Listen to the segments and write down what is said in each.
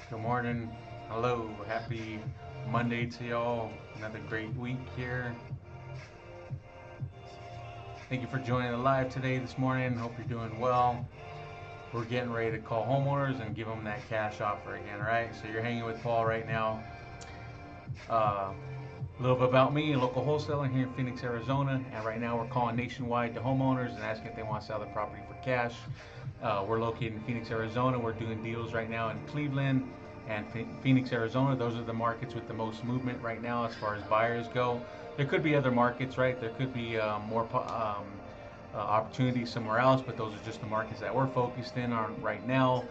Good morning. Hello. Happy Monday to y'all. Another great week here. Thank you for joining the live today this morning. Hope you're doing well. We're getting ready to call homeowners and give them that cash offer again, right? So you're hanging with Paul right now. A little bit about me, a local wholesaler here in Phoenix, Arizona. And right now we're calling nationwide to homeowners and asking if they want to sell their property for cash. We're located in Phoenix, Arizona. We're doing deals right now in Cleveland and Phoenix, Arizona. Those are the markets with the most movement right now as far as buyers go. There could be other markets, right? There could be more opportunities somewhere else, but those are just the markets that we're focused in on right now.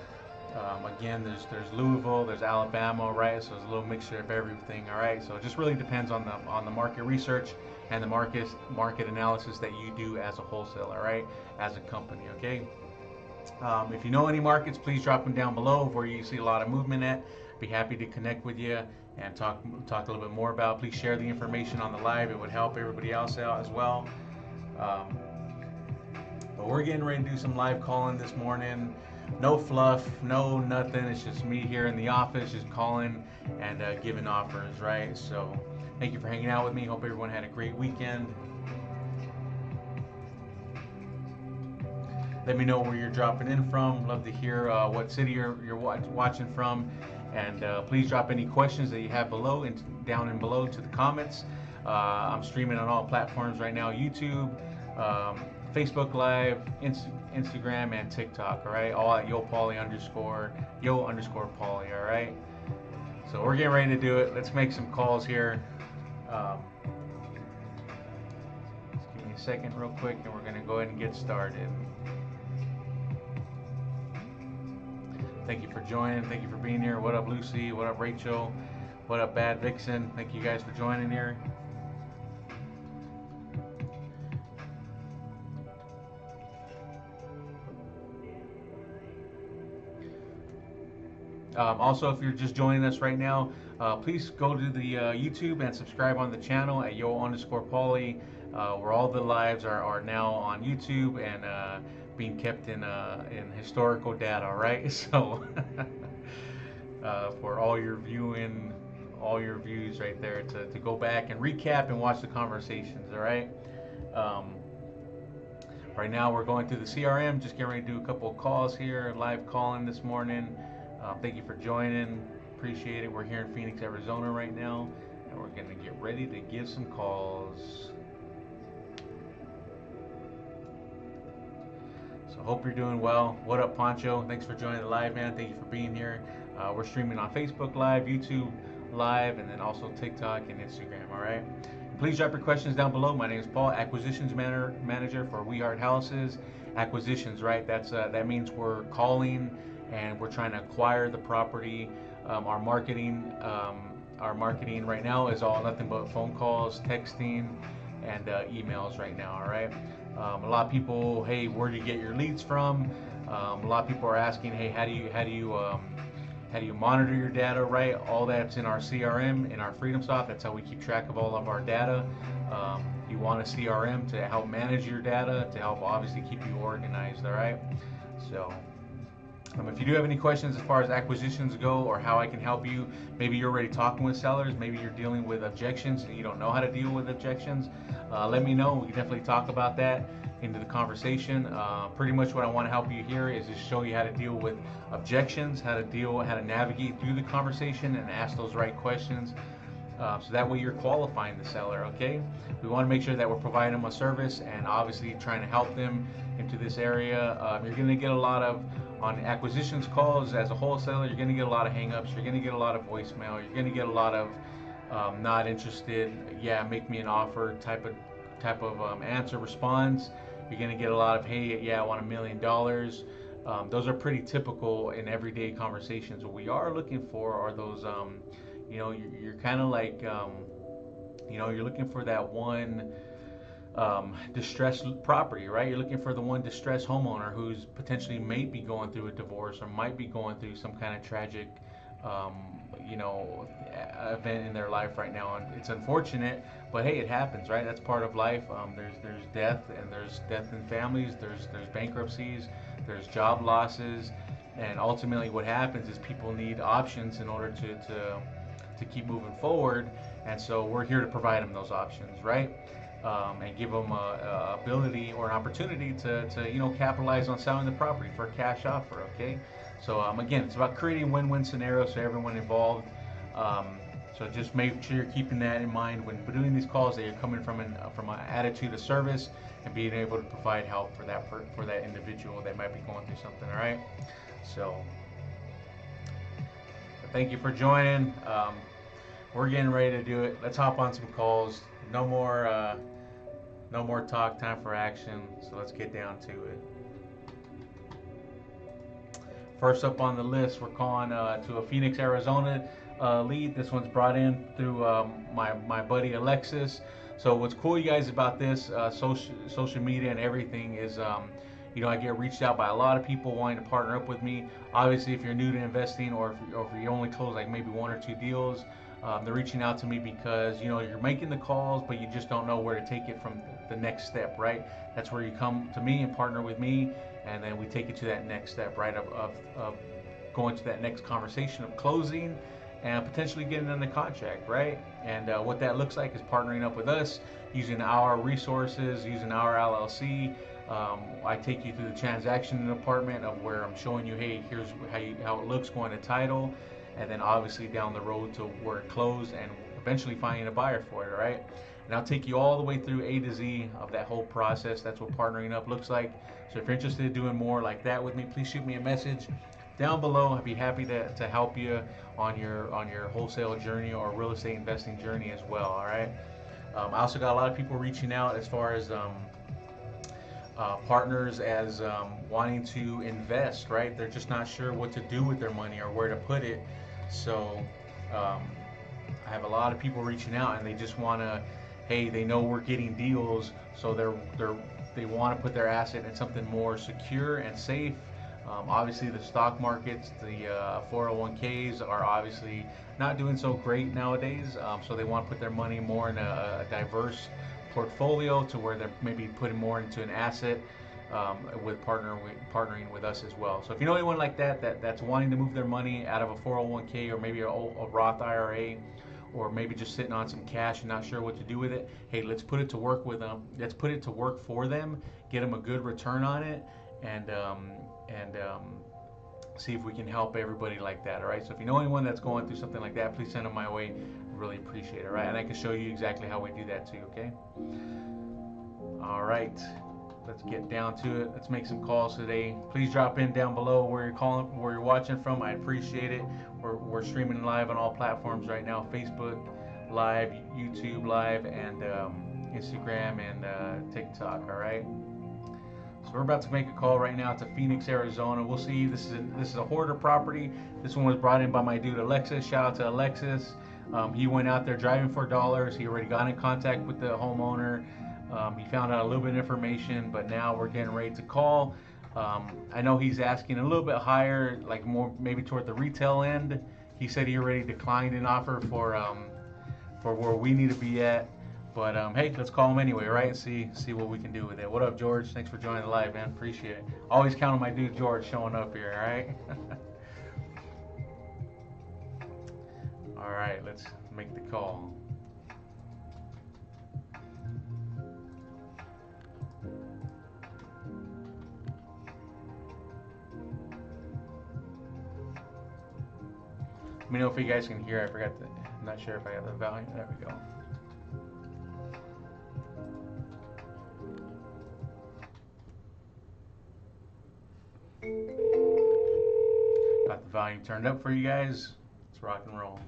Again, there's Louisville, there's Alabama, right? So there's a little mixture of everything, all right. So it just really depends on the market research and the market analysis that you do as a wholesaler, right? As a company, okay. If you know any markets, please drop them down below where you see a lot of movement at. Be happy to connect with you and talk a little bit more about. Please share the information on the live. It would help everybody else out as well. Um, but we're getting ready to do some live calling this morning. No fluff, no nothing. It's just me here in the office, just calling and giving offers, right? So thank you for hanging out with me. Hope everyone had a great weekend. Let me know where you're dropping in from. Love to hear what city you're watching from. And please drop any questions that you have below and down and below to the comments. I'm streaming on all platforms right now: YouTube, Facebook Live, Instagram, and TikTok. All right, all at yo underscore Pauly. All right. So we're getting ready to do it. Let's make some calls here. Um, just give me a second, real quick, and we're gonna go ahead and get started. Thank you for joining. Thank you for being here. What up, Lucy? What up, Rachel? What up, Bad Vixen? Thank you guys for joining here. Also, if you're just joining us right now, please go to the YouTube and subscribe on the channel at yo underscore Pauly, where all the lives are now on YouTube and being kept in historical data. All right, so for all your viewing, all your views right there to go back and recap and watch the conversations. All right. Um, right now we're going through the CRM, just getting ready to do a couple of calls here, live calling this morning. Thank you for joining. Appreciate it. We're here in Phoenix, Arizona right now, and we're going to get ready to give some calls. So hope you're doing well. What up, Poncho? Thanks for joining the live, man. Thank you for being here. We're streaming on Facebook Live, YouTube Live, and then also TikTok and Instagram. All right. Please drop your questions down below. My name is Paul, Acquisitions Manager for We Heart Houses. Acquisitions, right? That means we're calling and we're trying to acquire the property. Our marketing right now is all nothing but phone calls, texting, and emails right now. All right. A lot of people, hey, where do you get your leads from? A lot of people are asking, hey, how do you monitor your data, right? All that's in our CRM, in our FreedomSoft. That's how we keep track of all of our data. You want a CRM to help manage your data, to help obviously keep you organized, all right? So if you do have any questions as far as acquisitions go or how I can help you, maybe you're already talking with sellers, maybe you're dealing with objections and you don't know how to deal with objections, let me know. We can definitely talk about that into the conversation. Pretty much what I want to help you here is just show you how to deal with objections, how to navigate through the conversation and ask those right questions. So that way you're qualifying the seller, okay? We want to make sure that we're providing them a service and obviously trying to help them into this area. You're going to get a lot of, on acquisitions calls as a wholesaler, you're going to get a lot of hangups, you're going to get a lot of voicemail, you're going to get a lot of not interested, yeah, make me an offer type of answer response. You're going to get a lot of, hey, yeah, I want $1 million. Those are pretty typical in everyday conversations. What we are looking for are those you're kind of like, you're looking for that one distressed property, right? You're looking for the one distressed homeowner who's potentially may be going through a divorce or might be going through some kind of tragic, event in their life right now. And it's unfortunate, but hey, it happens, right? That's part of life. There's death, and there's death in families. There's bankruptcies. There's job losses. And ultimately, what happens is people need options in order to keep moving forward. And so we're here to provide them those options, right? And give them a ability or an opportunity to capitalize on selling the property for a cash offer. Okay, so again, it's about creating win-win scenarios for everyone involved. So just make sure you're keeping that in mind when doing these calls, that you're coming from an attitude of service and being able to provide help for that individual that might be going through something. All right. So thank you for joining. We're getting ready to do it. Let's hop on some calls. No more talk. Time for action. So let's get down to it. First up on the list, we're calling to a Phoenix, Arizona lead. This one's brought in through my buddy Alexis. So what's cool, you guys, about this social media and everything is, I get reached out by a lot of people wanting to partner up with me. Obviously, if you're new to investing, or if you only close like maybe 1 or 2 deals, they're reaching out to me because you're making the calls, but you just don't know where to take it from the next step, right? That's where you come to me and partner with me, and then we take it to that next step, right? Of going to that next conversation of closing and potentially getting under contract, right? And what that looks like is partnering up with us, using our resources, using our LLC. I take you through the transaction department of where I'm showing you, hey, here's how it looks going to title, and then obviously down the road to where it closed and eventually finding a buyer for it, right? And I'll take you all the way through A to Z of that whole process. That's what partnering up looks like. So if you're interested in doing more like that with me, please shoot me a message down below. I'd be happy to help you on your wholesale journey or real estate investing journey as well. All right. I also got a lot of people reaching out as far as partners as wanting to invest. Right. They're just not sure what to do with their money or where to put it. So I have a lot of people reaching out, and they just want to. Hey, they know we're getting deals, so they want to put their asset in something more secure and safe. Obviously, the stock markets, the 401ks are obviously not doing so great nowadays. So they want to put their money more in a diverse portfolio to where they're maybe putting more into an asset with partnering with us as well. So if you know anyone like that's wanting to move their money out of a 401k or maybe a Roth IRA, or maybe just sitting on some cash and not sure what to do with it, hey, let's put it to work with them. Let's put it to work for them, get them a good return on it, and see if we can help everybody like that. All right. So if you know anyone that's going through something like that, please send them my way. Really appreciate it. All right. And I can show you exactly how we do that too. Okay. All right. Let's get down to it. Let's make some calls today. Please drop in down below where you're watching from. I appreciate it. We're streaming live on all platforms right now: Facebook Live, YouTube Live, and Instagram and TikTok. All right. So we're about to make a call right now to Phoenix, Arizona. We'll see. This is a hoarder property. This one was brought in by my dude Alexis. Shout out to Alexis. He went out there driving for dollars. He already got in contact with the homeowner. He found out a little bit of information, but now we're getting ready to call. I know he's asking a little bit higher, like more maybe toward the retail end. He said he already declined an offer for where we need to be at. But hey, let's call him anyway, right? See what we can do with it. What up, George? Thanks for joining the live, man. Appreciate it. Always count on my dude George showing up here, all right? All right, let's make the call. Let me know if you guys can hear. I'm not sure if I have the volume. There we go. Got the volume turned up for you guys. Let's rock and roll.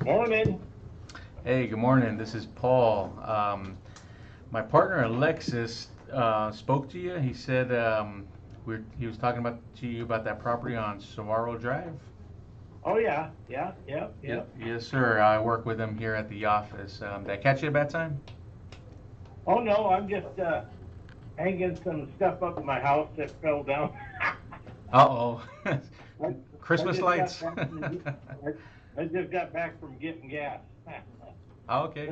Morning. Hey, good morning. This is Paul. My partner Alexis spoke to you. He said he was talking to you about that property on Saguaro Drive. Oh yeah. Yes, sir. I work with him here at the office. Did I catch you at a bad time? Oh no, I'm just hanging some stuff up in my house that fell down. Uh-oh. Christmas lights. I just got back from getting gas. Okay.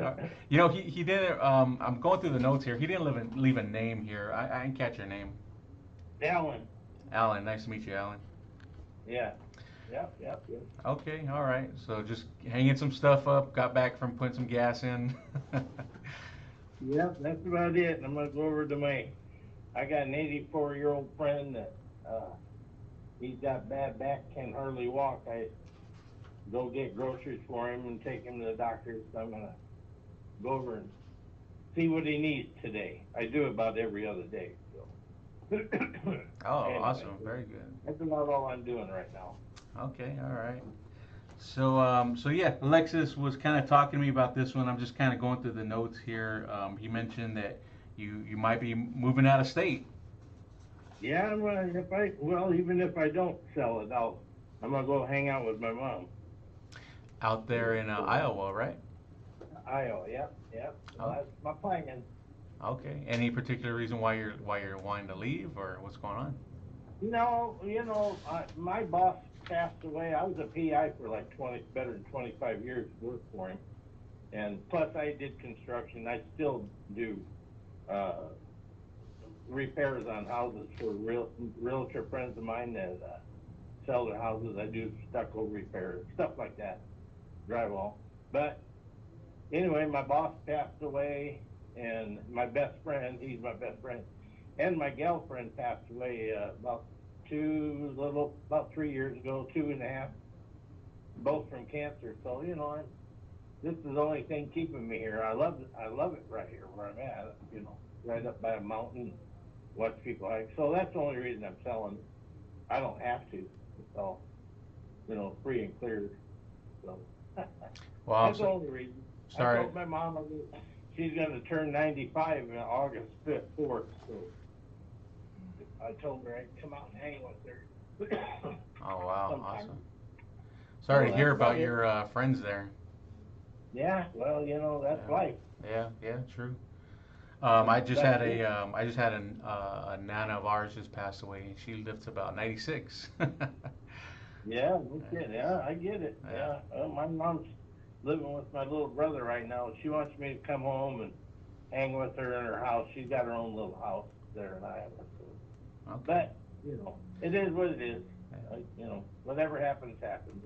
He didn't. I'm going through the notes here. He didn't leave a name here. I didn't catch your name. Dallin. Alan, nice to meet you, Alan. Yeah. Yep, yep, yep. Okay, all right. So just hanging some stuff up. Got back from putting some gas in. Yep, that's about it. And I'm gonna go over to I got an 84-year-old friend that he's got bad back, can hardly walk. I go get groceries for him and take him to the doctor. So I'm gonna go over and see what he needs today. I do about every other day. So Oh, anyway, awesome. Very good. that's about all I'm doing right now. Okay, all right. So yeah, Alexis was kind of talking to me about this one. I'm just kind of going through the notes here. He mentioned that you might be moving out of state Yeah, well, even if I don't sell it, I'm gonna go hang out with my mom. out there in Iowa, right? Iowa, yep, yep. Well, Oh, that's my plan. okay. Any particular reason why you're wanting to leave, or what's going on? No, my boss passed away. I was a PI for like better than 25 years, worked for him, and plus I did construction. I still do uh, repairs on houses for realtor friends of mine that sell their houses. I do stucco repairs, stuff like that, drywall. But anyway, my boss passed away, and my best friend, he's my best friend, and my girlfriend passed away about 3 years ago, 2.5, both from cancer. So this is the only thing keeping me here. I love it right here where I'm at. Right up by a mountain, watch people hike. So that's the only reason I'm selling. I don't have to. It's all free and clear. So Well, I'm that's the so, only reason. I sorry. told my mom she's going to turn 95 in August 5th, 4th. So I told her I'd come out and hang with her Oh wow, sometime. awesome. So Sorry to hear that's about about it. your friends there. Yeah, well, that's Yeah, life. yeah, true. That's that's it. I just had a nana of ours just passed away, and she lived to about 96. Yeah, no kidding. Yeah, I get it. Yeah, Yeah, well, my mom's living with my little brother right now. She wants me to come home and hang with her in her house. She's got her own little house there in Iowa. So, okay. but it is what it is. Yeah. Whatever happens, happens.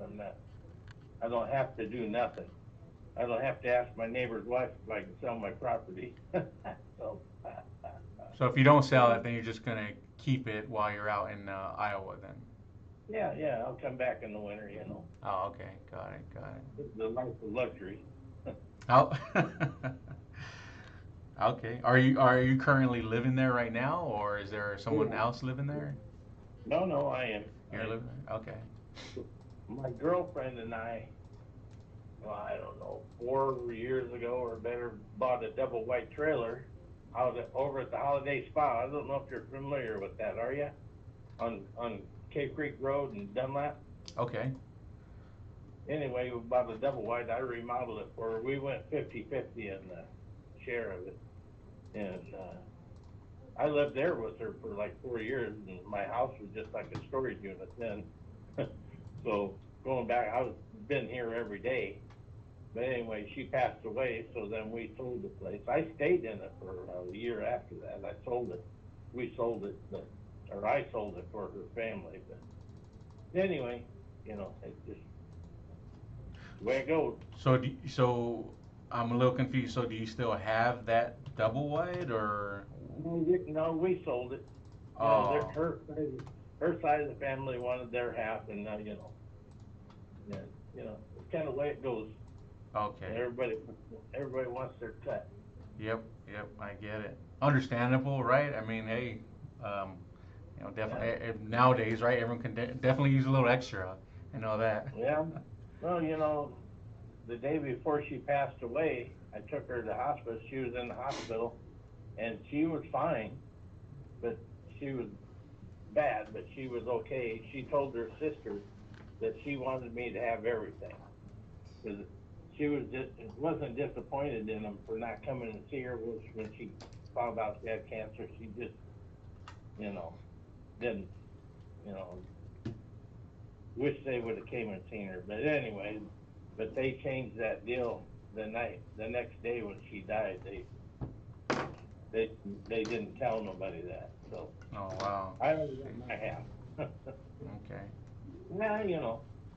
I don't have to do nothing. I don't have to ask my neighbor's wife if I can sell my property. So, So if you don't sell anyway, it, then you're just gonna keep it while you're out in Iowa, then. yeah, yeah, I'll come back in the winter. Oh, okay, got it, got It's the life of luxury. it. Oh, okay. Are you currently living there right now, or is there someone Yeah. else living there? No, no, I am. You're living there. Okay. My girlfriend and I, well, I don't know, 4 years ago or better, bought a double white trailer over at the Holiday Spa. I don't know if you're familiar with that, are you? On Cave Creek Road in Dunlap. Okay. Anyway, we bought a double white. I remodeled it for her. We went 50-50 in the share of it. And I lived there with her for like 4 years, and my house was just like a storage unit then. So going back, been here every day. But anyway, she passed away, so then we sold the place. I stayed in it for a year after that. I sold it. We sold it, or I sold it for her family. But anyway, it's just the way it goes. So I'm a little confused. So do you still have that double wide, or? No, we sold it. Oh, Her side of the family wanted their half, and yeah, it's kind of the way it goes. okay. Everybody wants their cut. Yep, yep, I get it. Understandable, right? I mean, hey, um, Yeah, definitely nowadays, right? Everyone can definitely use a little extra. I know that. yeah. Well, the day before she passed away, I took her to the hospice. She was in the hospital, and she was fine, but she was bad, but she was okay. She told her sister that she wanted me to have everything because she wasn't disappointed in them for not coming to see her when she found out she had cancer. She just, you know, didn't, you know, wish they would have came and seen her. But anyway, they changed that deal the next day when she died. They they didn't tell nobody that. So Oh wow. I only got my half. Okay. Yeah,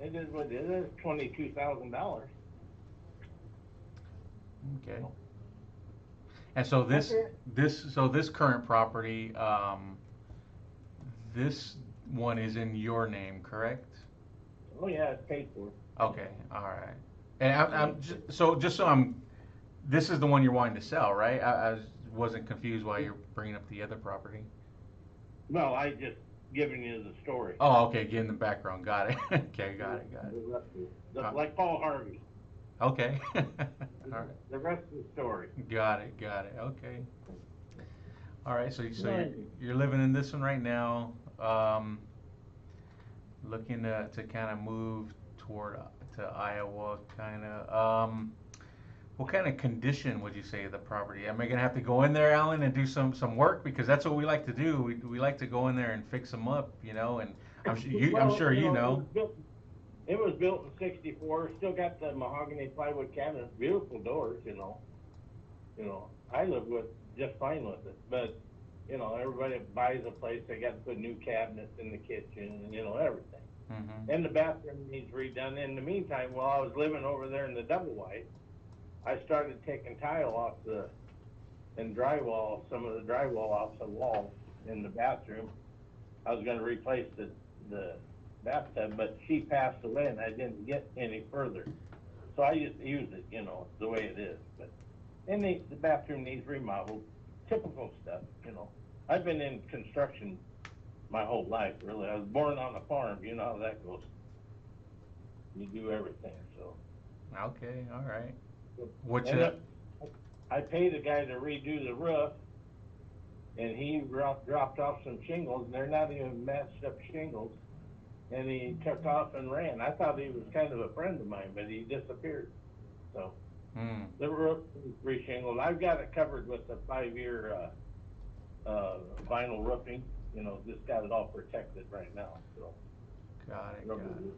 it is what it is. $22,000. Okay. And so That's this it. this current property, this one is in your name, correct? Oh yeah, it's paid for. Okay. All right. And I'm Everything's paid just so I'm this is the one you're wanting to sell, right? I wasn't confused why for. you're bringing up the other property. Well, I just giving you the story. Oh, okay. Get in the background. Got it. Okay. Got it. Got it. The rest of it. Uh, Like Paul Harvey. okay. All right. The rest of the story. Got it. Got it. Okay. All right. So Right. you're living in this one right now. Looking to kind of move toward to Iowa, kind of. What kind of condition would you say of the property? Am I gonna have to go in there, Alan, and do some work because that's what we like to do. We like to go in there and fix them up, and I'm Well, sure you it was know. built. It was built in '64. Still got the mahogany plywood cabinets, beautiful doors. I live with just fine with it. But everybody that buys a place, they got to put new cabinets in the kitchen, and everything. Hmm. And the bathroom needs redone. In the meantime, while I was living over there in the double wide, I started taking tile off and drywall, some of the drywall off the walls in the bathroom. I was going to replace the bathtub, but she passed away and I didn't get any further. So I just use it, the way it is. But and the bathroom needs remodeled, typical stuff. I've been in construction my whole life, really. I was born on a farm. You know how that goes. You do everything. So, Okay, all right. Which and I paid a guy to redo the roof, and he dropped off some shingles, and they're not even matched up shingles. And he took off and ran. I thought he was kind of a friend of mine, but he disappeared. So hmm, the roof is reshingled. I've got it covered with a 5-year vinyl roofing. Just got it all protected right now. So got it, rubber got roofing.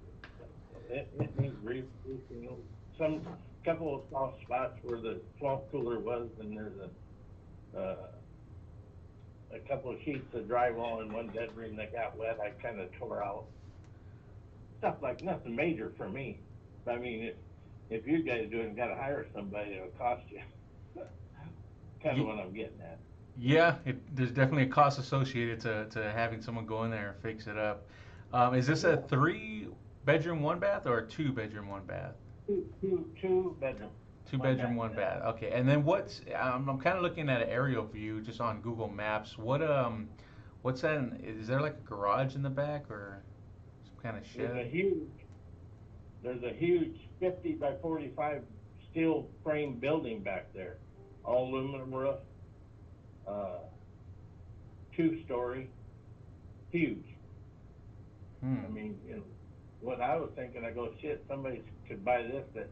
So it needs reshingled. Some couple of soft spots where the swamp cooler was, and there's a couple of sheets of drywall in one bedroom that got wet. I kind of tore out. Stuff like nothing major for me. I mean, if you guys do it, got to hire somebody, it'll cost you. Kind of it. what I'm getting at. Yeah, there's definitely a cost associated to having someone go in there and fix it up. Is this a Yeah, 3 bedroom, 1 bath, or a 2 bedroom, 1 bath? two bedroom, Two one bedroom, bath. one bath. Okay, and then I'm kind of looking at an aerial view just on Google Maps. What's that? Is there like a garage in the back or some kind of There's a shed? huge, there's a huge 50 by 45 steel frame building back there, all aluminum roof, uh, 2-story, huge. Hmm. I mean, what I was thinking, I go, shit, somebody could buy this that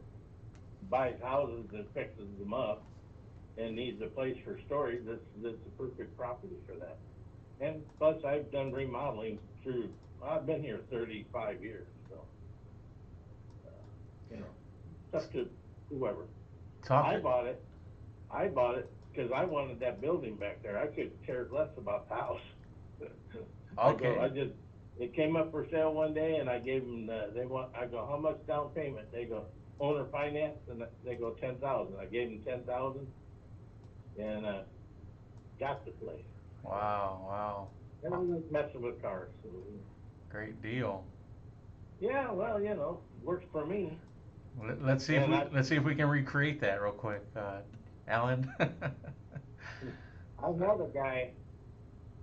buys houses and fixes them up and needs a place for storage. This is the perfect property for that. And plus, I've done remodeling through. I've been here 35 years, so uh, you know, it's up to whoever. Talk. I bought it. I bought it because I wanted that building back there. I could care less about the house. I Okay. just, it came up for sale one day, and I gave them they want. I go, how much down payment? They go, owner finance, and they go 10,000. I gave them 10,000, and got the place. So, Wow. Wow. and I Wow. like messing with cars. So, Great deal. yeah, well, works for me. Let's see if And we can recreate that real quick, Alan. I had a guy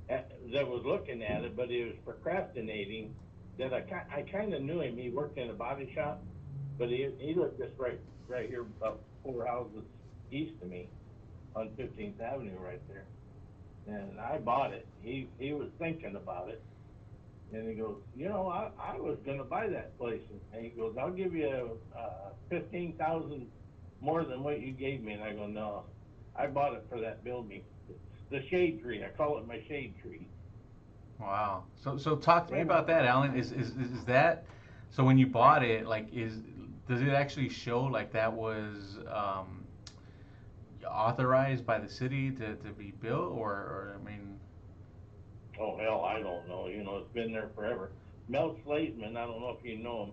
that was looking at it, but he was procrastinating. That I kind of knew him. He worked in a body shop, but he lived just right here, about 4 houses east of me on 15th Avenue, right there. And I bought it. He was thinking about it, and he goes, I was gonna buy that place, and he goes, I'll give you 15,000 more than what you gave me, and I go, no, I bought it for that building. The shade tree. I call it my shade tree. Wow. So talk to me Yeah. about that, Alan. Is that so when you bought it, like does it actually show like that was authorized by the city to be built or I mean Oh hell, I don't know. You know, it's been there forever. Mel Slademan, I don't know if you know him.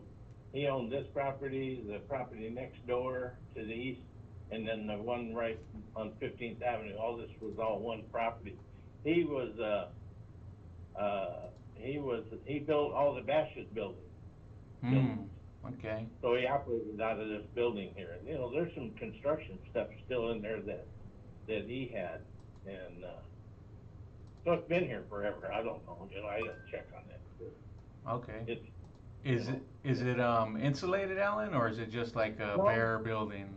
He owned this property, the property next door to the east, and then the one right on 15th Avenue. All this was all one property. He was he built all the Bashas buildings. Hmm. Okay. So he operated out of this building here. And you know, there's some construction stuff still in there that he had, and so it's been here forever. I don't know. You know, I didn't check on that. But Okay. it's you Is it know, is it insulated, Alan, or is it just like a no, bare building?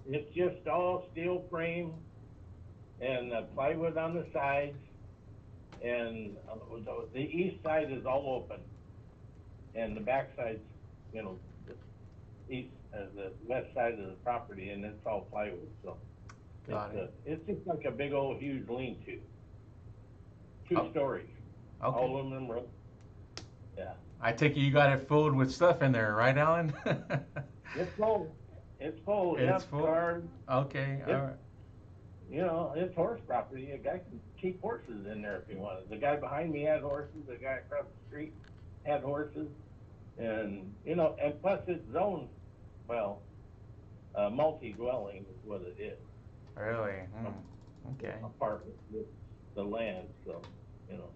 it's just all steel frame and plywood on the sides, and the east side is all open, and the back side's you know the the west side of the property, and it's all plywood. So Got it. it's just like a big old huge lean-to, two Oh, stories, okay. all aluminum roof. Yeah, I take it you got it filled with stuff in there, right, Alan? it's full. It's full. It's Yep, full. cars. Okay. All It's right. you know it's horse property. A guy can keep horses in there if he wanted. The guy behind me had horses. The guy across the street had horses, and you know, and plus it's zoned well, multi-dwelling is what it is. Really? Um, Okay. apartment with the land. So you know,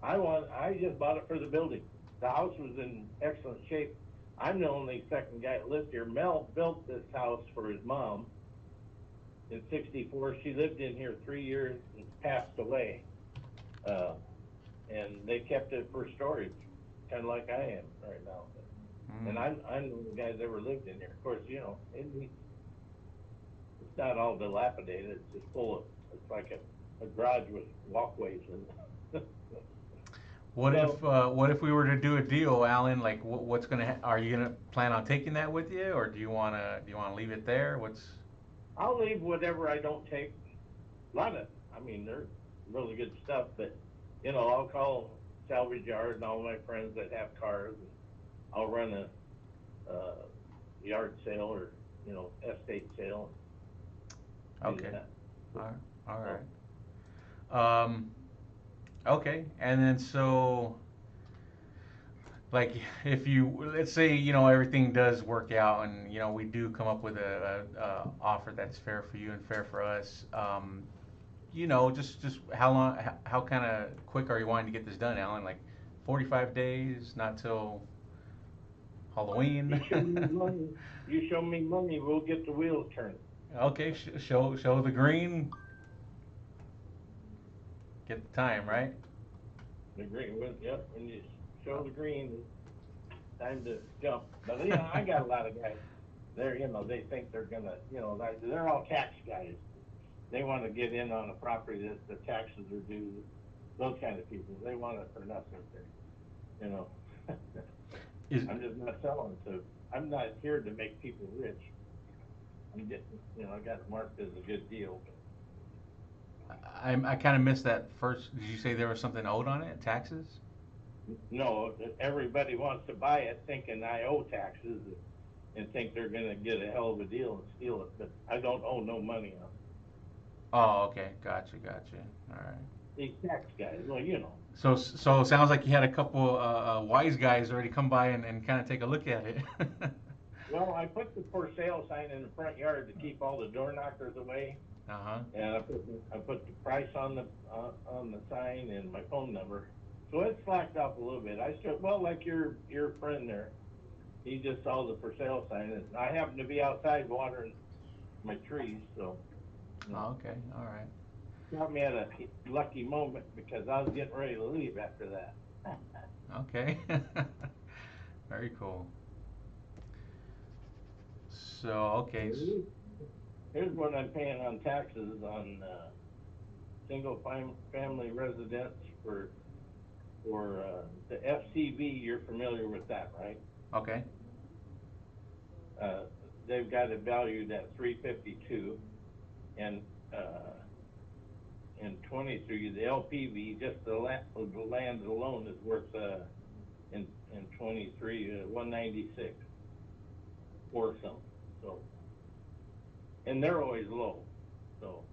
I just bought it for the building. The house was in excellent shape. I'm the only second guy that lives here. Mel built this house for his mom in '64. She lived in here 3 years and passed away. Uh, and they kept it for storage, kind of like I am right now. And Mm. I'm the only guy that ever lived in here. Of course, you know, it's not all dilapidated. It's just full of, it's like a garage with walkways in it. So What if we were to do a deal, Alan? Like, what's are you gonna plan on taking that with you, or do you wanna leave it there? What's I'll leave whatever I don't take. A lot of, I mean, they're really good stuff, but you know, I'll call salvage yard and all my friends that have cars, and I'll run a uh, yard sale or you know estate sale and do okay? that. All right. All So right. Okay. And then so, like, if you let's say everything does work out, and we do come up with a offer that's fair for you and fair for us. Just how long, how kind of quick are you wanting to get this done, Alan? Like 45 days, not till you Halloween? show me money, you show me money, we'll get the wheels turning. Okay, show the green, get the time, right? The green, yep, when you show the green, time to jump. But you know, I got a lot of guys. They're you know they think they're gonna you know they're all tax guys. They want to get in on a property that the taxes are due. Those kind of people, they want it for nothing. You know, Is I'm just not selling to. I'm not here to make people rich. I'm getting, you know, I got it marked as a good deal. I kind of missed that first. Did you say there was something owed on it? Taxes? But no, everybody wants to buy it thinking I owe taxes and think they're going to get a hell of a deal and steal it. But I don't owe no money on it. Oh, okay, gotcha. All right. These tax guys, well, you know. So it sounds like you had a couple wise guys already come by and kind of take a look at it. Well, I put the for sale sign in the front yard to keep all the door knockers away, Uh-huh. and I put the price on the sign and my phone number. So it slacked off a little bit. I still well, like your friend there, he just saw the for sale sign, and I happened to be outside watering my trees, so you know, Oh, okay. All right. got me at a lucky moment because I was getting ready to leave after that. Okay. Very cool. So, okay. Here's what I'm paying on taxes on single family residence for the FCB. You're familiar with that, right? Okay. Uh, they've got it valued at 352, and uh, in 23 the LPV, just the land alone is worth in 23 196 or something. So, and they're always low. So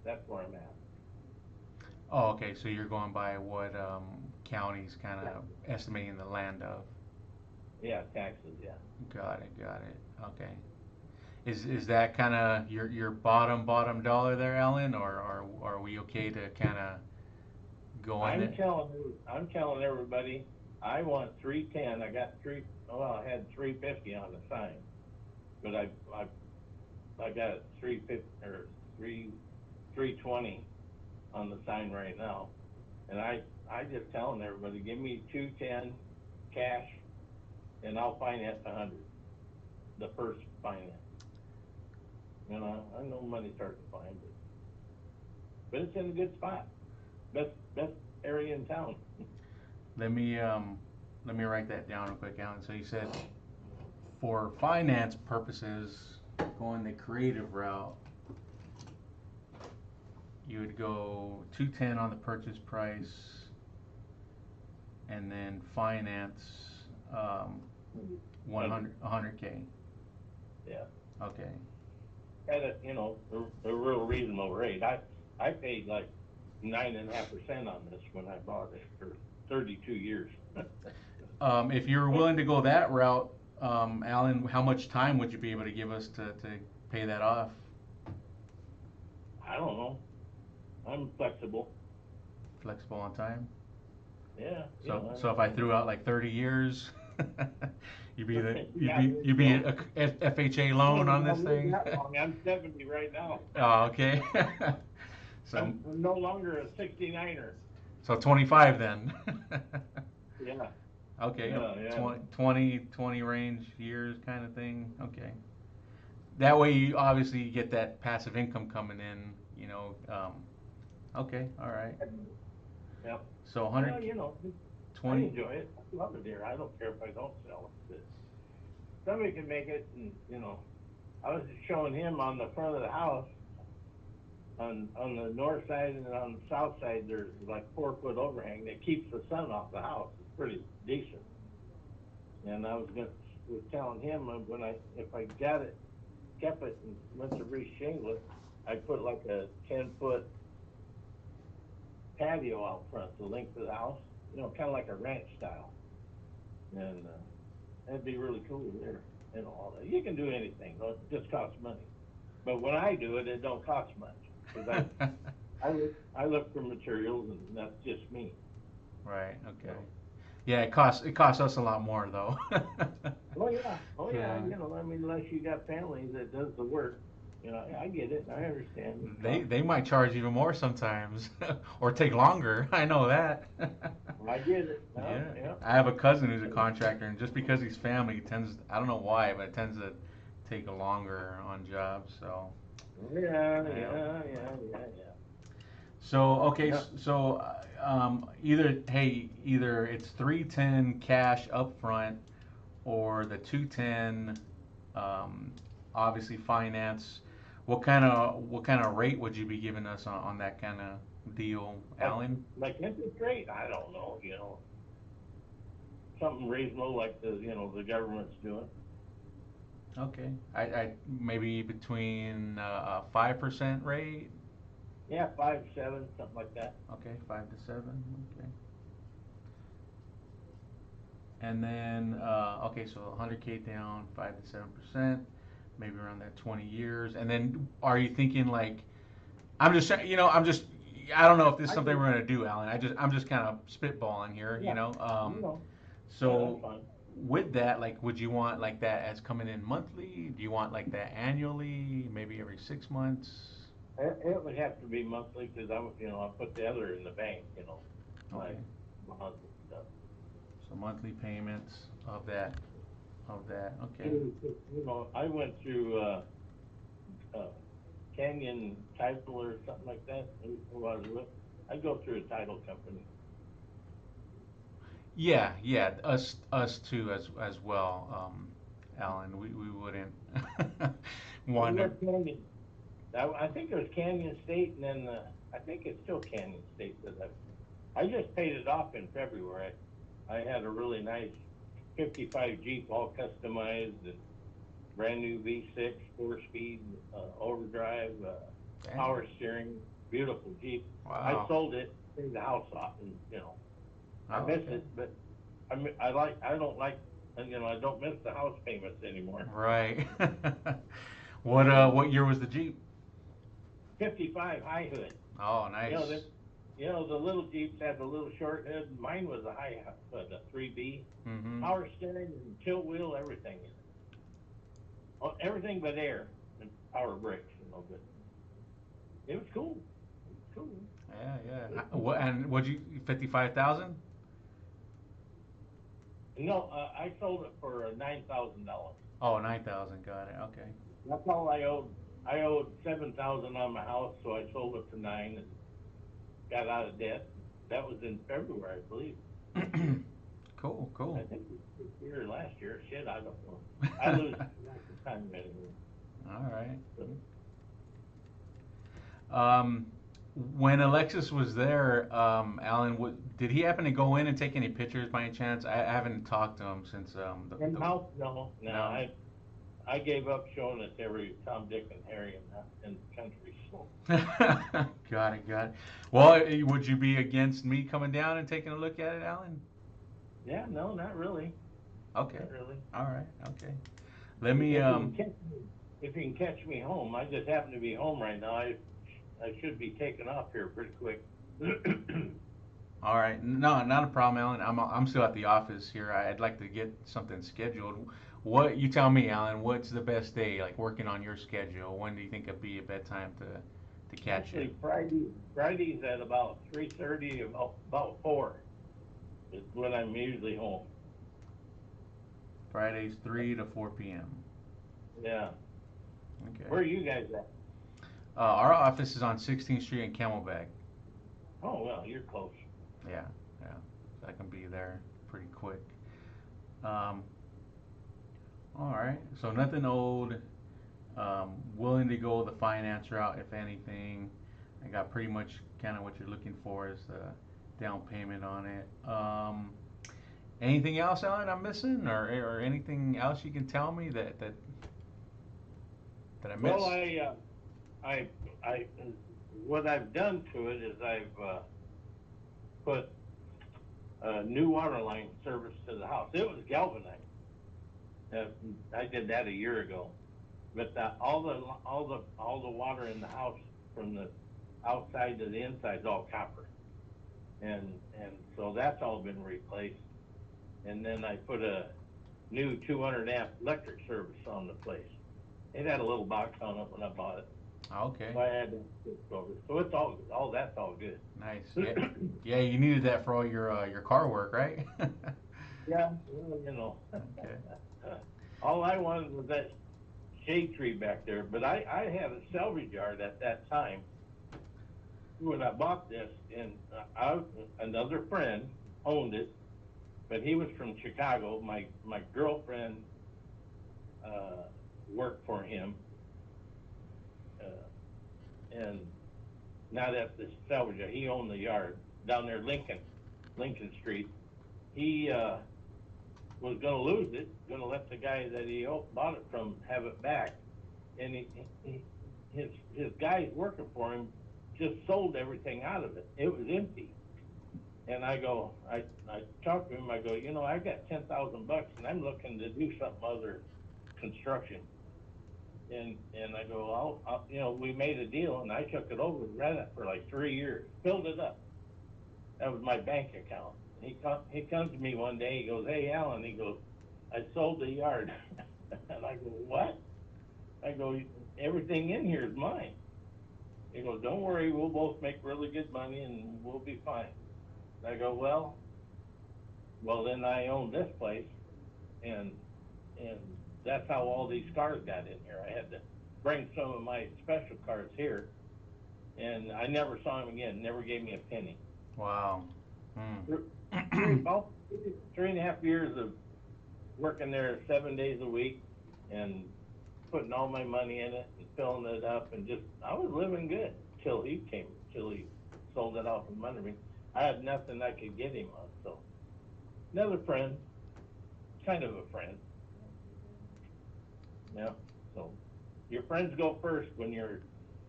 that's where I'm at. Oh, okay. So you're going by what counties kind Yeah. of estimating the land of. Yeah, taxes, yeah. Got it. Got it. Okay. Is that kind of your bottom dollar there, Alan, or are we okay to kind of go in there? I'm telling everybody, I want 310. I got three. Well, I had 350 on the sign, but I got it 350 or 320 on the sign right now, and I just telling everybody, give me 210 cash, and I'll finance 100. The first finance. I know money's hard to find, but it's in a good spot. Best area in town. Let me let me write that down real quick, Alan. So you said for finance purposes, going the creative route, you would go 210 on the purchase price, and then finance um, Hundred. 100K. Yeah. Okay. At a real reasonable rate. I paid like 9.5% on this when I bought it for 32 years. If you were willing to go that route, Alan, how much time would you be able to give us to pay that off? I don't know. I'm flexible. Flexible on time. Yeah, So if I threw out like 30 years, yeah, there you'd you be go. a FHA No, loan on no, this not thing. that long. I'm 70 right now. Oh, okay. So I'm no longer a 69er. so 25 then. Yeah, Okay, yep. yeah, yeah. 20 range years kind of thing. Okay. That way you obviously get that passive income coming in, okay, all right. Yeah. So Well, 120. I enjoy it. I love it here. I don't care if I don't sell it. But somebody can make it, and I was just showing him on the front of the house. On the north side and on the south side, there's like 4 foot overhang that keeps the sun off the house. It's pretty decent. And I was telling him when if I got it, kept it, and went to reshingle it, I put like a 10 foot patio out front, the length of the house, kind of like a ranch style, and that'd be really cool there. All that. You can do anything, though. It just costs money. But when I do it, it don't cost much because I look for materials, and that's just me. Right, okay. So, Yeah, it costs us a lot more though. oh yeah, Yeah. I mean, unless you got family that does the work, I get it, I understand it costs They money. might charge even more sometimes or take longer. I know that. I get it. Yeah. Yeah. I have a cousin who's a contractor and just because he's family he tends I don't know why, but it tends to take longer on jobs, so Yeah, yeah. yeah, yeah, yeah, yeah. So okay, Yeah. so either it's 310 cash up front or the 210 um, obviously finance. What kind of rate would you be giving us on that kind of deal, Like Alan? like interest rate, I don't know, something reasonable like the government's doing. Okay, I maybe between a 5% rate. Yeah, 5, 7, something like that. Okay, 5 to 7. Okay, and then okay, so 100K down, 5 to 7%, maybe around that 20 years. And then are you thinking like I'm just I don't know if this is I something think, we're gonna do, Alan. I'm just kind of spitballing here, yeah, you know, yeah, that's So fine. with that, like, would you want like that as coming in monthly? Do you want like that annually? Maybe every 6 months? It would have to be monthly because I put the other in the bank, my Okay, bonds and stuff. so monthly payments of that. Okay. I went through uh, Canyon Title or something like that. Who I was with. I go through a title company. Yeah, yeah, us too as well, Alan. We wouldn't I want to. with Canyon. I think it was Canyon State, and then I think it's still Canyon State that I just paid it off in February. I had a really nice 55 Jeep, all customized and brand new V6, 4-speed overdrive, Dang. power steering. beautiful Jeep. I Wow. sold it, paid the house off, and I Oh, miss okay. it, but I don't like, I don't miss the house payments anymore. Right. What And what year was the Jeep? 55 high hood. Oh, You know the nice. the little Jeeps have the little short hood. Mine was a high hood, a 3B, Mm-hmm. power steering and tilt wheel, everything in it. Oh, everything but air and power brakes, but it was cool. It was cool. Yeah, yeah. What and would you 55,000? No, I sold it for $9,000. Oh, 9,000. Got it. Okay. That's all I owed. I owed 7,000 on my house, so I sold it for nine and got out of debt. That was in February, I believe, this year. Cool, I cool. think it was this year or last year. Shit, I don't know. I lose track of time anymore. All right. So, Um, when Alexis was there, Alan, did he happen to go in and take any pictures by any chance? I haven't talked to him since in the house, no, no. no. I gave up showing it to every Tom, Dick, and Harry in the country. So Got it, got it. Well, would you be against me coming down and taking a look at it, Alan? yeah, no, not really, Okay. not really. All right. Okay. Let me If you can catch me, if you can catch me home, I just happen to be home right now. I should be taking off here pretty quick. All right. No, not a problem, Alan. I'm still at the office here. I'd like to get something scheduled. What you tell me, Alan? What's the best day? Like working on your schedule. When do you think it'd be a bedtime to catch you? Actually, Fridays at about 3:30, about 4 is when I'm usually home. Fridays 3 to 4 p.m. Yeah. Okay. Where are you guys at? Our office is on 16th Street in Camelback. Oh well, you're close. Yeah, yeah. So I can be there pretty quick. Um, all right. So nothing old. Willing to go the finance route if anything. I got pretty much kind of what you're looking for is the down payment on it. Anything else, Alan, I'm missing, or anything else you can tell me that I Well, missed? I, I, what I've done to it is I've put a new water line service to the house. It was galvanized. Uh, I did that a year ago, but all the water in the house from the outside to the inside is all copper, and so that's all been replaced. And then I put a new 200 amp electric service on the place. It had a little box on it when I bought it, Okay, so I had to switch over. So it's all that's all good. nice. Yeah, yeah. You needed that for all your car work, right? Yeah, well, Okay. all I wanted was that shade tree back there. But I had a salvage yard at that time when I bought this, and another friend owned it, but he was from Chicago. My girlfriend uh, worked for him, and not at the salvage yard. He owned the yard down there, Lincoln Street. He was going to lose it, going to let the guy that he bought it from have it back, and his guys working for him just sold everything out of it. It was empty. And I talked to him. I go, I got 10,000 bucks, and I'm looking to do something other construction. And I go, we made a deal, and I took it over and ran it for like 3 years, filled it up. That was my bank account. He comes to me one day. He goes, "Hey, Alan." He goes, "I sold the yard." And I go, "What?" I go, "Everything in here is mine." He goes, "Don't worry, we'll both make really good money and we'll be fine." And I go, well, then I own this place, and and that's how all these cars got in here. I had to bring some of my special cars here, and I never saw him again. Never gave me a penny. Wow. Three, Hmm. about 3.5 years of working there 7 days a week and putting all my money in it and filling it up, and just I was living good till he sold it off and money me. I had nothing I could get him on. So another friend, kind of a friend. Yeah. So your friends go first when you're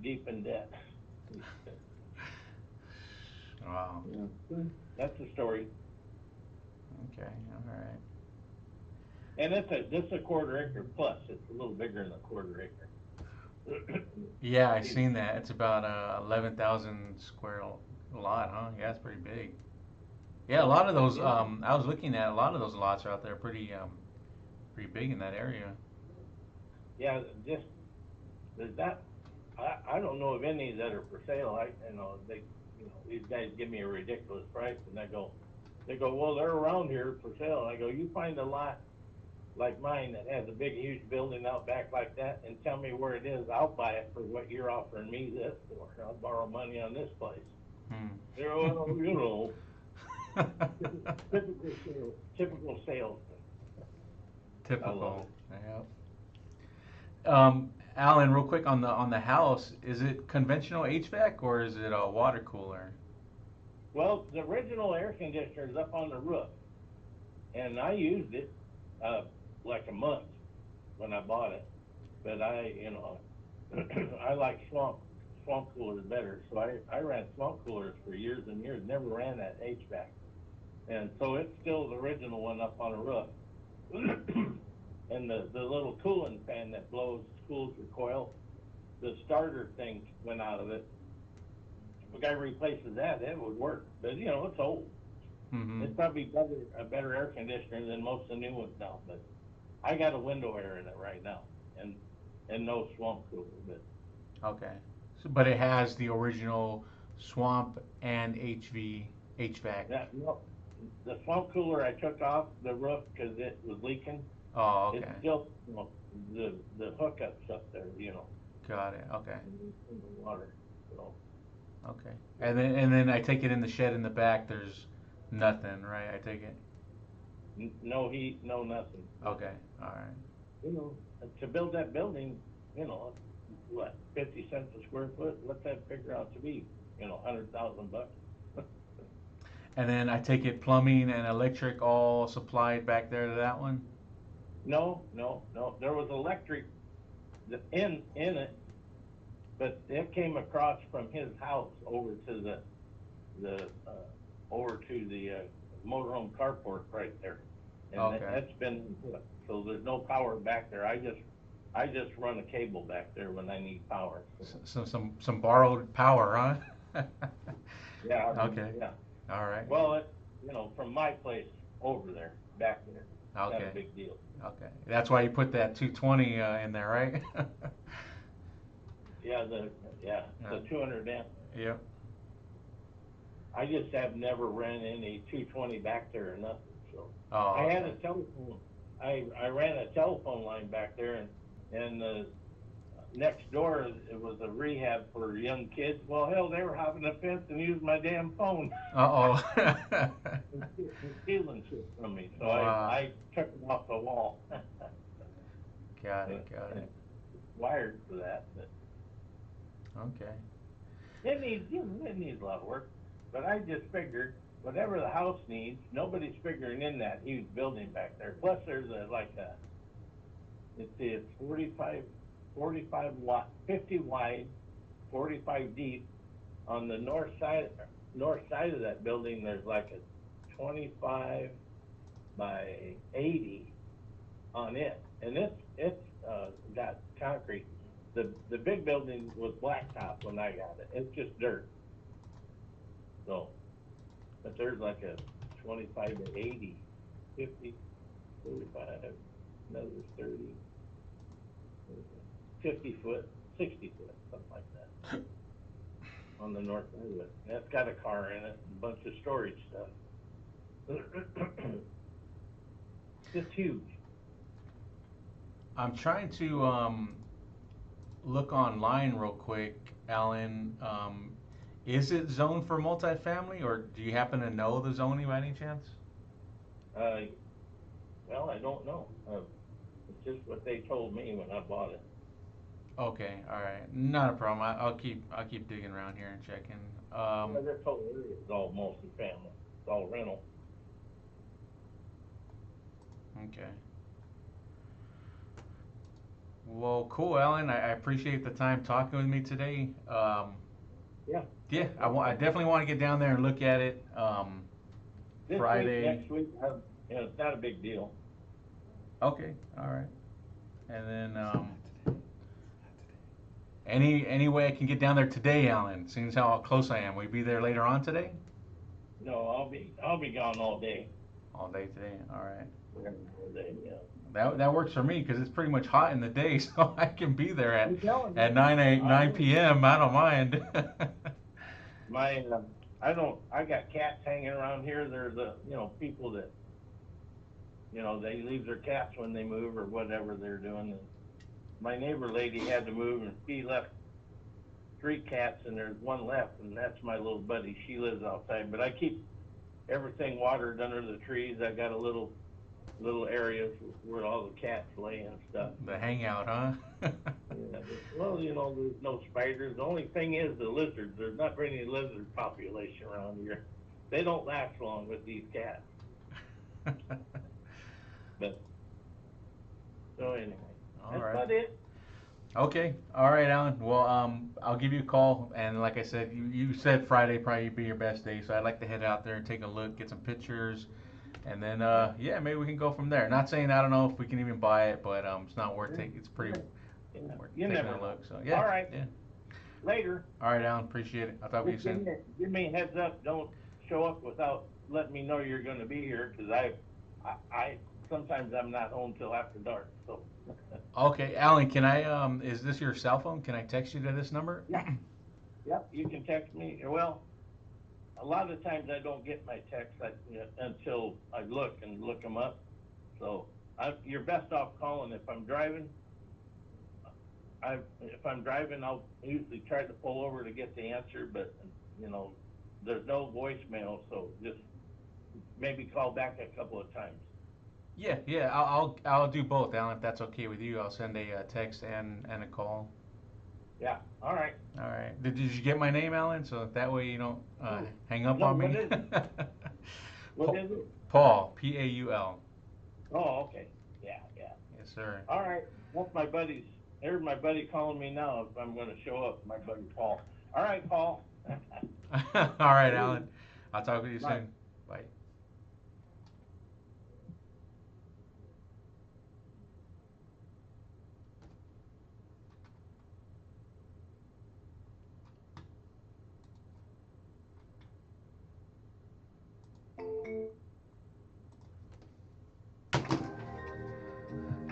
deep in debt. Wow. Yeah. That's the story. Okay. All right. And this is a quarter acre plus. It's a little bigger than a quarter acre. Yeah, I seen that. It's about 11,000 square lot, huh? Yeah, it's pretty big. Yeah, a Yeah, lot of it those. is. I was looking at a lot of those lots are out there, pretty big in that area. Yeah, just there's that. I don't know of any that are for sale. These guys give me a ridiculous price, and they go, well, they're around here for sale. And I go, you find a lot like mine that has a big, huge building out back like that, and tell me where it is. I'll buy it for what you're offering me this for. I'll borrow money on this place. They're, well, typical sales, typical salesman. I love Typical. it. Yeah. Alan, real quick on the house, is it conventional HVAC or is it a water cooler? Well, the original air conditioner is up on the roof, and I used it uh, like a month when I bought it. But I like swamp coolers better, so I ran swamp coolers for years and years. Never ran that HVAC, and so it's still the original one up on the roof. And the little cooling fan that cools your coil, the starter thing went out of it. If a guy replaces that, it would work. But it's old. Mm-hmm. It's probably a better air conditioner than most of the new ones now. But I got a window air in it right now, and no swamp cooler. But Okay. So, but it has the original swamp and HVAC. that no, the swamp cooler I took off the roof because it was leaking. Oh, It's okay. still the hookups up there. Got it. Okay. In the water. So Okay. And then I take it in the shed in the back. There's nothing, right? I take it. no heat, no nothing. But Okay. All right. you know, to build that building, what, 50 cents a square foot? What's that figure out to be? $100,000. And then I take it plumbing and electric all supplied back there to that one. No, no, no. There was electric in it, but it came across from his house over to the motorhome carport right there, and Okay. that's been put. So there's no power back there. I just run a cable back there when I need power. So. Some borrowed power, huh? Yeah, Okay. yeah. All right. Well, from my place over there, back there, it's not a Okay. big deal. Okay. That's why you put that 220 in there, right? Yeah, the 200 amp. Yep. I just have never ran any 220 back there or nothing. So I Oh, had okay. a telephone. I ran a telephone line back there, and next door it was a rehab for young kids. Well, hell, they were hopping the fence and using my damn phone Uh-oh. and stealing shit from me. So Wow. I took it off the wall. Got it. But, Got it. wired for that, but Okay. it needs a lot of work. But I just figured whatever the house needs, nobody's figuring in that huge building back there. Plus, there's it's 45 wide, 50 wide, 45 deep. On the north side of that building, there's like a 25 by 80 on it, and it's got concrete. The big building was blacktop when I got it. It's just dirt. So, but there's like a 25 to 80, 50, 45, another 30, 50 foot, 60 foot, something like that, on the north side of it. And that's got a car in it and a bunch of storage stuff. Just huge. I'm trying to look online real quick, Alan. Is it zoned for multifamily, or do you happen to know the zoning by any chance? Uh, well, I don't know. It's just what they told me when I bought it. Okay, all right, not a problem. I'll keep digging around here and checking. Yeah, this whole area is all multi-family. It's all rental. Okay. Well, cool, Alan. I appreciate the time talking with me today. Yeah. Yeah, I definitely want to get down there and look at it. This week, Friday. next week, it's not a big deal. Okay, all right. And then any way I can get down there today, Alan? Seeing as how close I am, will you be there later on today? No, I'll be gone all day. All day today. All right. All day, yeah. That works for me because it's pretty much hot in the day, so I can be there I'm telling at you, 9 p.m. I don't mind. my, I got cats hanging around here. There's people that, they leave their cats when they move or whatever they're doing. And my neighbor lady had to move, and she left 3 cats, and there's one left, and that's my little buddy. She lives outside, but I keep everything watered under the trees. I got a little areas where all the cats lay and stuff. The hangout, huh? Yeah, well, there's no spiders. The only thing is the lizards. There's not really a lizard population around here. They don't last long with these cats. But so anyway, All that's right. about it. Okay. All right, Alan. Well, I'll give you a call, and like I said, you said Friday probably be your best day, so I'd like to head out there and take a look, get some pictures, and then yeah, maybe we can go from there. Not saying I don't know if we can even buy it, but it's not worth taking. It's pretty worth You taking never a know. look. So yeah. All right. Yeah. Later. All right, Alan. Appreciate it. I'll talk to you Just give soon. me, give me a heads up. Don't show up without letting me know you're going to be here, because I sometimes I'm not home till after dark. So. Okay, Alan. Can I is this your cell phone? Can I text you to this number? Yeah. Yep. You can text me. Well, a lot of times I don't get my texts until I look them up. So you're best off calling. If I'm driving, I'll usually try to pull over to get the answer, but there's no voicemail, so just maybe call back a couple of times. Yeah. I'll do both, Alan. If that's okay with you, I'll send a text and a call. Yeah. All right. All right. Did you get my name, Alan? So that way you don't hang up No, on me. what is it? What is it? Paul, Paul. Oh, okay. Yeah, yeah. Yes, sir. All right. That's my buddy's. There's my buddy calling me now if I'm going to show up. My buddy Paul. All right, Paul. All right, Alan. I'll talk with you Bye. soon. Bye.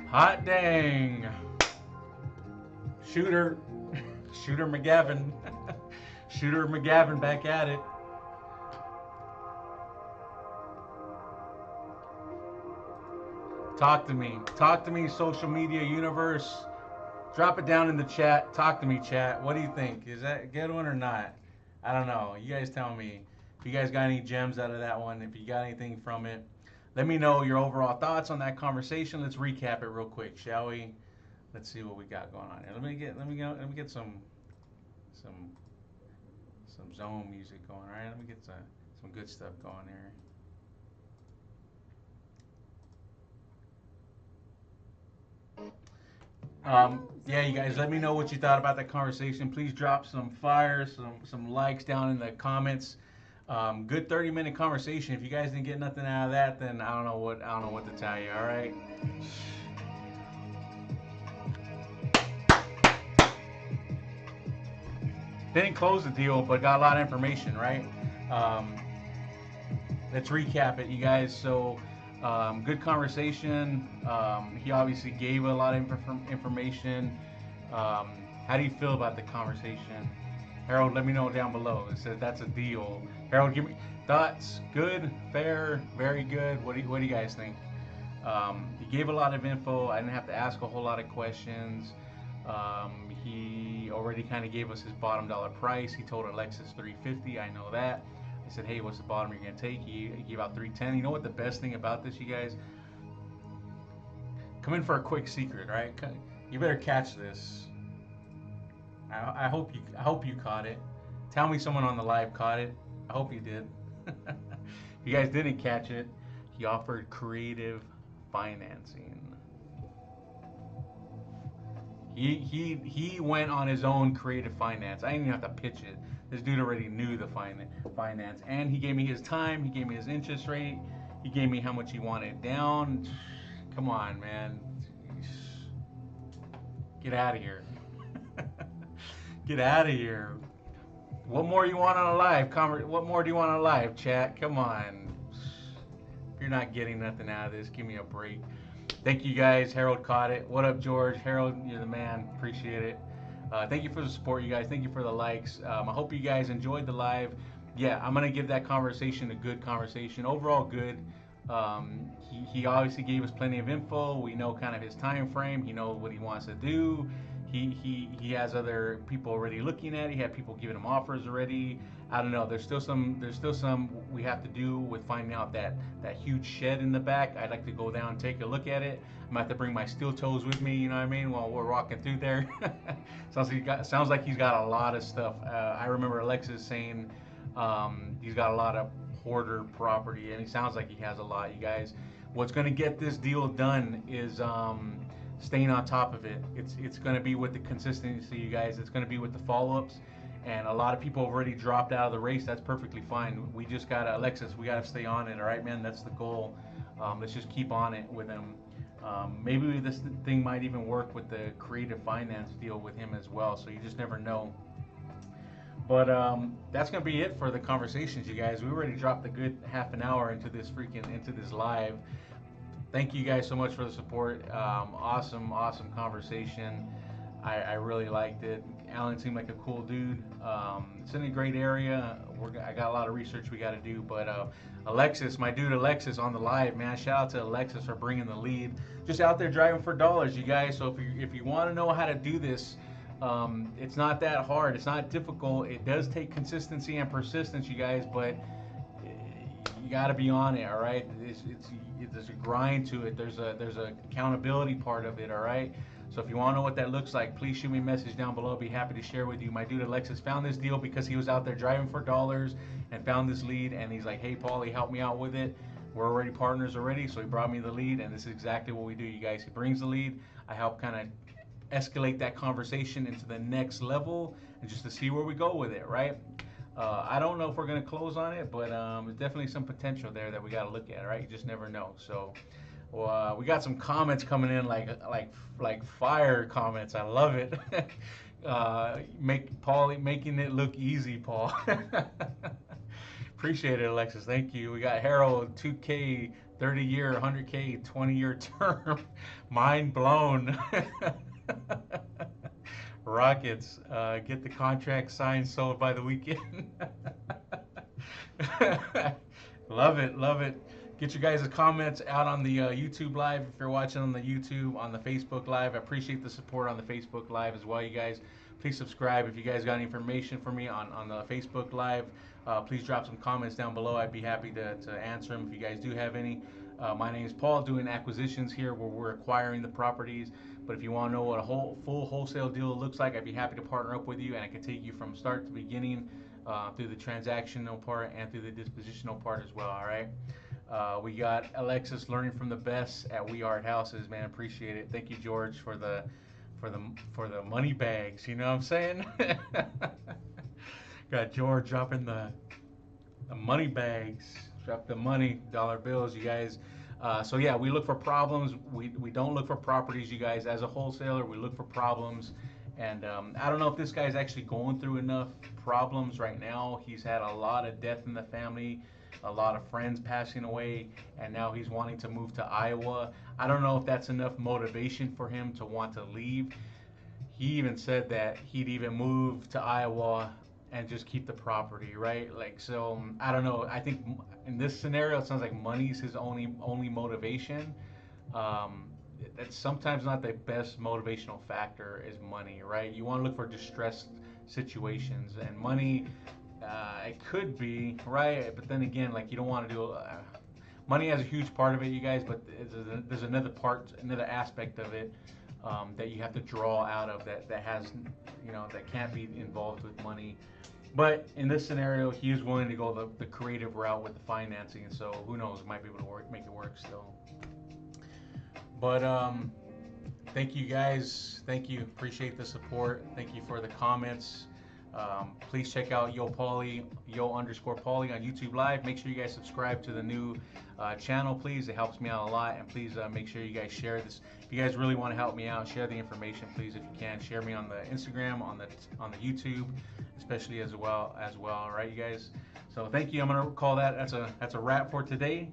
Hot dang. Shooter. Shooter McGavin. Shooter McGavin back at it. Talk to me. Talk to me, social media universe. Drop it down in the chat. Talk to me, chat. What do you think? Is that a good one or not? I don't know. You guys tell me. If you guys got any gems out of that one, if you got anything from it, let me know your overall thoughts on that conversation. Let's recap it real quick, shall we? Let's see what we got going on here. Let me get some zone music going. All right, let me get some good stuff going here. Yeah, you guys, let me know what you thought about that conversation. Please drop some fires, some likes down in the comments. Good 30-minute conversation. If you guys didn't get nothing out of that, then I don't know what to tell you. All right. Didn't close the deal, but got a lot of information, right? Let's recap it, you guys. So, good conversation. He obviously gave a lot of information. How do you feel about the conversation? Harold, let me know down below. It says that's a deal. Harold, give me thoughts. Good, fair, very good. What do you guys think? He gave a lot of info. I didn't have to ask a whole lot of questions. He already kind of gave us his bottom dollar price. He told Alexis 350. I know that. I said, hey, what's the bottom you're gonna take? He gave out 310. You know what the best thing about this, you guys? Come in for a quick secret, right? You better catch this. I hope you caught it. Tell me someone on the live caught it. I hope you did. If you guys didn't catch it, he offered creative financing. He went on his own creative finance. I didn't even have to pitch it. This dude already knew the finance, and he gave me his time. He gave me his interest rate. He gave me how much he wanted down. Come on, man. Get out of here. Get out of here. What more you want on a live? What more do you want on a live, chat? Come on. If you're not getting nothing out of this, give me a break. Thank you guys. Harold caught it. What up, George? Harold, you're the man. Appreciate it. Thank you for the support, you guys. Thank you for the likes. I hope you guys enjoyed the live. Yeah, I'm gonna give that conversation a good conversation. Overall, good. He obviously gave us plenty of info. We know kind of his time frame. He knows what he wants to do. He has other people already looking at it. He had people giving him offers already. I don't know. There's still some we have to do with finding out that huge shed in the back. I'd like to go down and take a look at it. I'm gonna have to bring my steel toes with me. You know what I mean? While we're walking through there. Sounds like he's got a lot of stuff. I remember Alexis saying he's got a lot of hoarder property, and he sounds like he has a lot. You guys, what's gonna get this deal done is staying on top of it. It's going to be with the consistency, you guys. It's going to be with the follow-ups. And a lot of people have already dropped out of the race. That's perfectly fine. We just got to, Alexis, we got to stay on it. All right, man? That's the goal. Let's just keep on it with him. Maybe this thing might even work with the creative finance deal with him as well. So you just never know. But that's going to be it for the conversations, you guys. We already dropped a good half an hour into this live. Thank you guys so much for the support. Awesome conversation. I really liked it. Alan seemed like a cool dude. It's in a great area. I got a lot of research we got to do. But Alexis, my dude Alexis on the live, man. Shout out to Alexis for bringing the lead. Just out there driving for dollars, you guys. So if you want to know how to do this, it's not that hard. It's not difficult. It does take consistency and persistence, you guys. But you got to be on it, all right? There's a grind to it. There's a accountability part of it, all right? So if you want to know what that looks like, please shoot me a message down below. I'll be happy to share with you. My dude Alexis found this deal because he was out there driving for dollars and found this lead, and he's like, hey, Paulie, help me out with it. We're already partners already, so he brought me the lead, and this is exactly what we do, you guys. He brings the lead. I help kind of escalate that conversation into the next level and just to see where we go with it, right? I don't know if we're going to close on it, but there's definitely some potential there that we got to look at, right? You just never know. So we got some comments coming in like fire comments. I love it. Making it look easy, Paul. Appreciate it, Alexis. Thank you. We got Harold, 2K, 30-year, 100K, 20-year term. Mind blown. Rockets, get the contract signed, sold by the weekend. Love it. Get your guys' comments out on the YouTube live if you're watching on the YouTube, on the Facebook live. I appreciate the support on the Facebook live as well, you guys. Please subscribe if you guys got any information for me on the Facebook live. Please drop some comments down below. I'd be happy to answer them if you guys do have any. My name is Paul, doing acquisitions here where we're acquiring the properties. But if you want to know what a full wholesale deal looks like, I'd be happy to partner up with you, and I can take you from start to beginning through the transactional part and through the dispositional part as well. All right. We got Alexis learning from the best at We Art Houses, man. Appreciate it. Thank you, George, for the money bags. You know what I'm saying? Got George dropping the money bags. Drop the money, dollar bills, you guys. So yeah, we look for problems. We don't look for properties, you guys. As a wholesaler, we look for problems. And I don't know if this guy's actually going through enough problems right now. He's had a lot of death in the family, a lot of friends passing away, and now he's wanting to move to Iowa. I don't know if that's enough motivation for him to want to leave. He even said that he'd even move to Iowa and just keep the property, right? Like, so I don't know. I think in this scenario, it sounds like money's his only motivation. That's sometimes not the best motivational factor is money, right? You want to look for distressed situations, and money, it could be, right? But then again, like, you don't want to do money has a huge part of it, you guys, but there's another aspect of it that you have to draw out of that has, that can't be involved with money. But in this scenario, he is willing to go the creative route with the financing, and so who knows, might be able to make it work still. But thank you guys. Thank you. Appreciate the support. Thank you for the comments. Please check out Yo underscore Pauly on YouTube Live. Make sure you guys subscribe to the new channel, please. It helps me out a lot. And please make sure you guys share this. If you guys really want to help me out, share the information, please, if you can. Share me on the Instagram, on the YouTube, especially as well. All right, you guys. So thank you. I'm gonna call that's a wrap for today.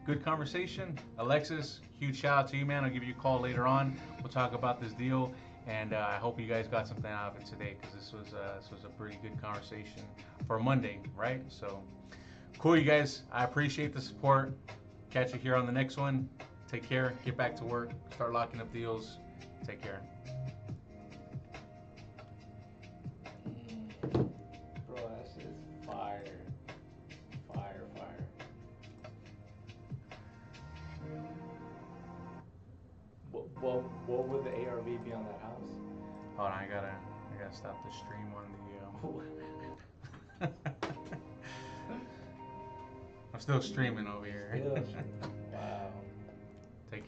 Good conversation. Alexis, huge shout out to you, man. I'll give you a call later on. We'll talk about this deal, and I hope you guys got something out of it today, because this was a pretty good conversation for Monday, right? So cool, you guys. I appreciate the support. Catch you here on the next one. Take care. Get back to work. Start locking up deals. Take care. Bro, that shit is fire. Fire. What would the ARV be on that house? Hold on, I gotta stop the stream on the. I'm still streaming over here. Still.